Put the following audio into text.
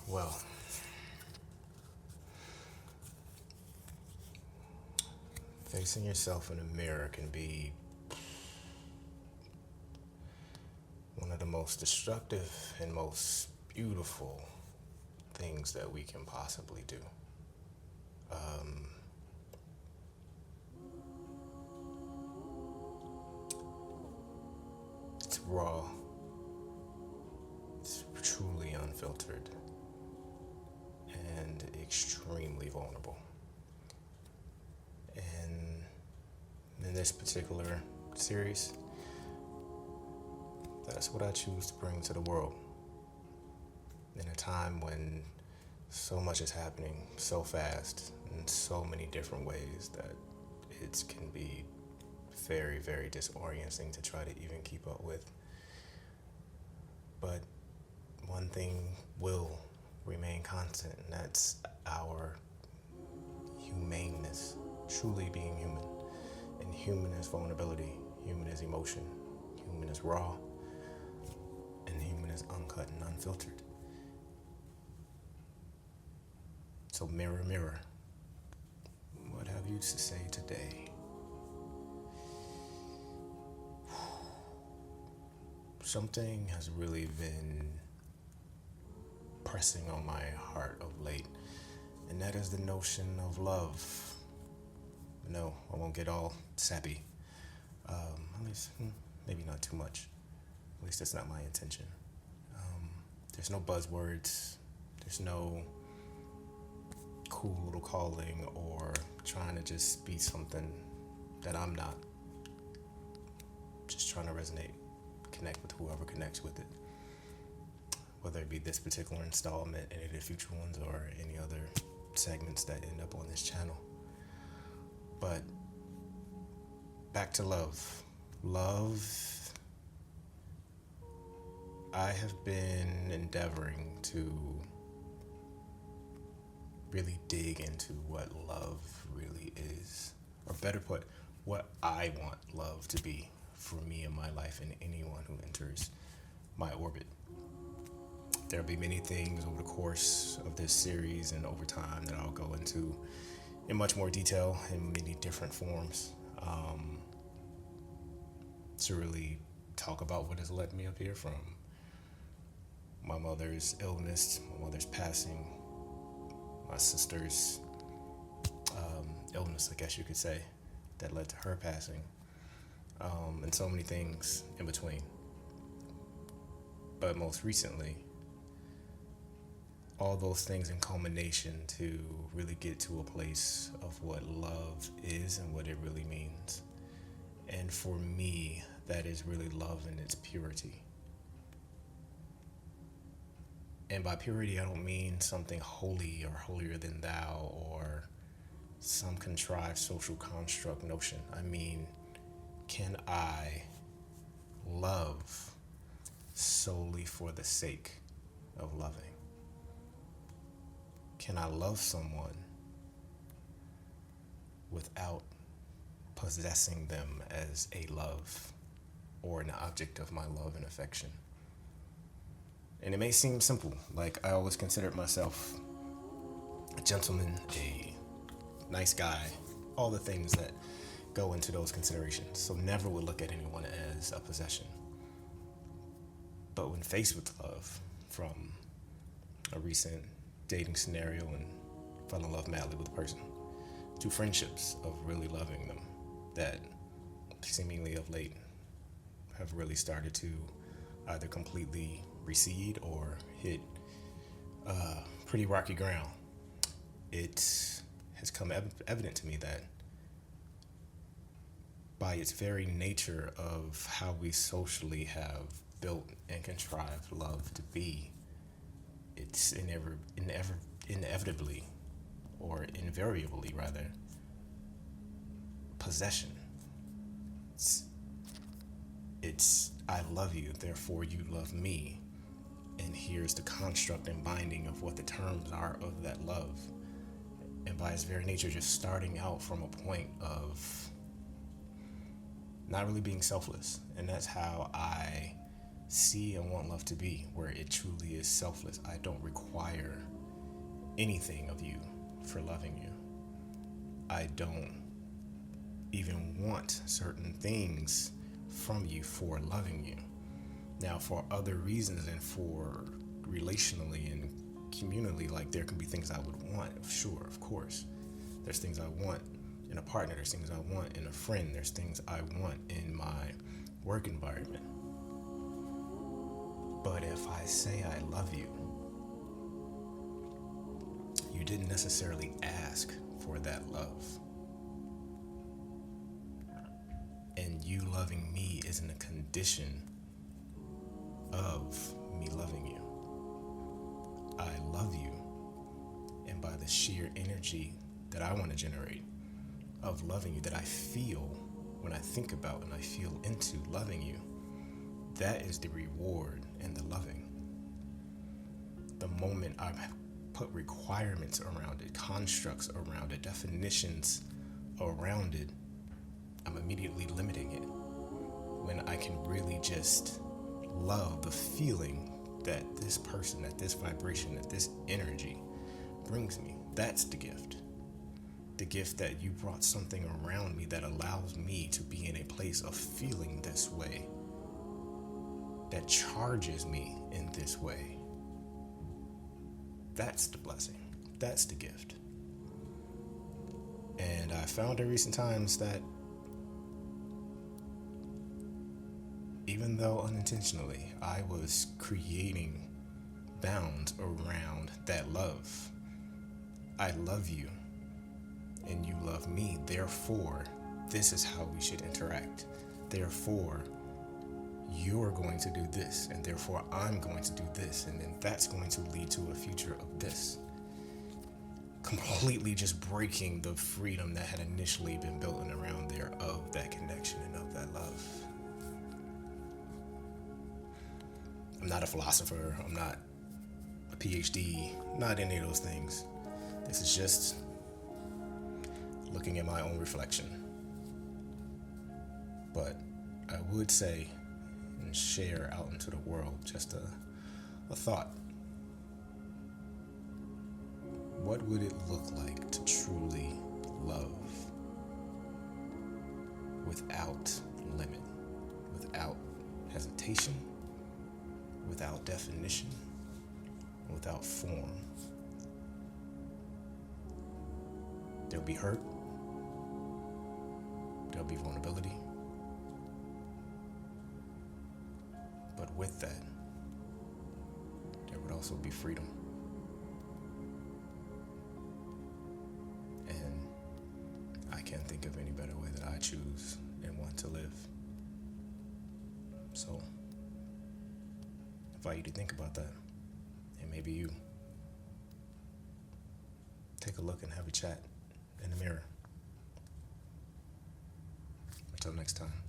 Well, facing yourself in a mirror can be one of the most destructive and most beautiful things that we can possibly do. Um, it's raw, it's truly unfiltered, and extremely vulnerable. And in this particular series, that's what I choose to bring to the world. In a time when so much is happening so fast in so many different ways that it can be very, very disorienting to try to even keep up with. But one thing will remain constant, and that's our humaneness, truly being human. And human is vulnerability, human is emotion, human is raw, and human is uncut and unfiltered. So mirror, mirror, what have you to say today? Something has really been pressing on my heart of late, and that is the notion of love. No, I won't get all sappy. At least, maybe not too much. At least that's not my intention. There's no buzzwords. There's no cool little calling or trying to just be something that I'm not. Just trying to resonate, connect with whoever connects with it. Whether it be this particular installment, any of the future ones, or any other segments that end up on this channel. But back to love. Love, I have been endeavoring to really dig into what love really is. Or better put, what I want love to be for me in my life and anyone who enters my orbit. There'll be many things over the course of this series and over time that I'll go into in much more detail in many different forms, to really talk about what has led me up here, from my mother's illness, my mother's passing, my sister's illness, I guess you could say, that led to her passing, and so many things in between. But most recently, all those things in culmination to really get to a place of what love is and what it really means. And for me, that is really love in its purity. And by purity, I don't mean something holy or holier than thou or some contrived social construct notion. I mean, can I love solely for the sake of loving? Can I love someone without possessing them as a love or an object of my love and affection? And it may seem simple, like I always considered myself a gentleman, a nice guy, all the things that go into those considerations. So never would look at anyone as a possession. But when faced with love, from a recent dating scenario and fell in love madly with a person, to friendships of really loving them that seemingly of late have really started to either completely recede or hit pretty rocky ground, it has come evident to me that by its very nature of how we socially have built and contrived love to be, it's inevitably, or invariably rather, possession. It's I love you, therefore you love me. And here's the construct and binding of what the terms are of that love. And by its very nature, just starting out from a point of not really being selfless. And that's how I see and want love to be, where it truly is selfless. I don't require anything of you for loving you. I don't even want certain things from you for loving you. Now, for other reasons and for relationally and communally, like there can be things I would want, sure, of course. There's things I want in a partner, there's things I want in a friend, there's things I want in my work environment. But if I say I love you, you didn't necessarily ask for that love. And you loving me isn't a condition of me loving you. I love you, and by the sheer energy that I want to generate of loving you, that I feel when I think about and I feel into loving you, that is the reward and the loving. The moment I put requirements around it, constructs around it, definitions around it, I'm immediately limiting it. When I can really just love the feeling that this person, that this vibration, that this energy brings me, that's the gift. The gift that you brought something around me that allows me to be in a place of feeling this way, that charges me in this way. That's the blessing. That's the gift. And I found in recent times that even though unintentionally, I was creating bounds around that love. I love you, and you love me. Therefore, this is how we should interact. Therefore, you're going to do this, and therefore I'm going to do this, and then that's going to lead to a future of this. Completely just breaking the freedom that had initially been built in around there of that connection and of that love. I'm not a philosopher, I'm not a PhD, not any of those things. This is just looking at my own reflection. But I would say and share out into the world just a thought. What would it look like to truly love without limit, without hesitation, without definition, without form? There'll be hurt, there'll be vulnerability, but with that, there would also be freedom. And I can't think of any better way that I choose and want to live. So, I invite you to think about that. And maybe you take a look and have a chat in the mirror. Until next time.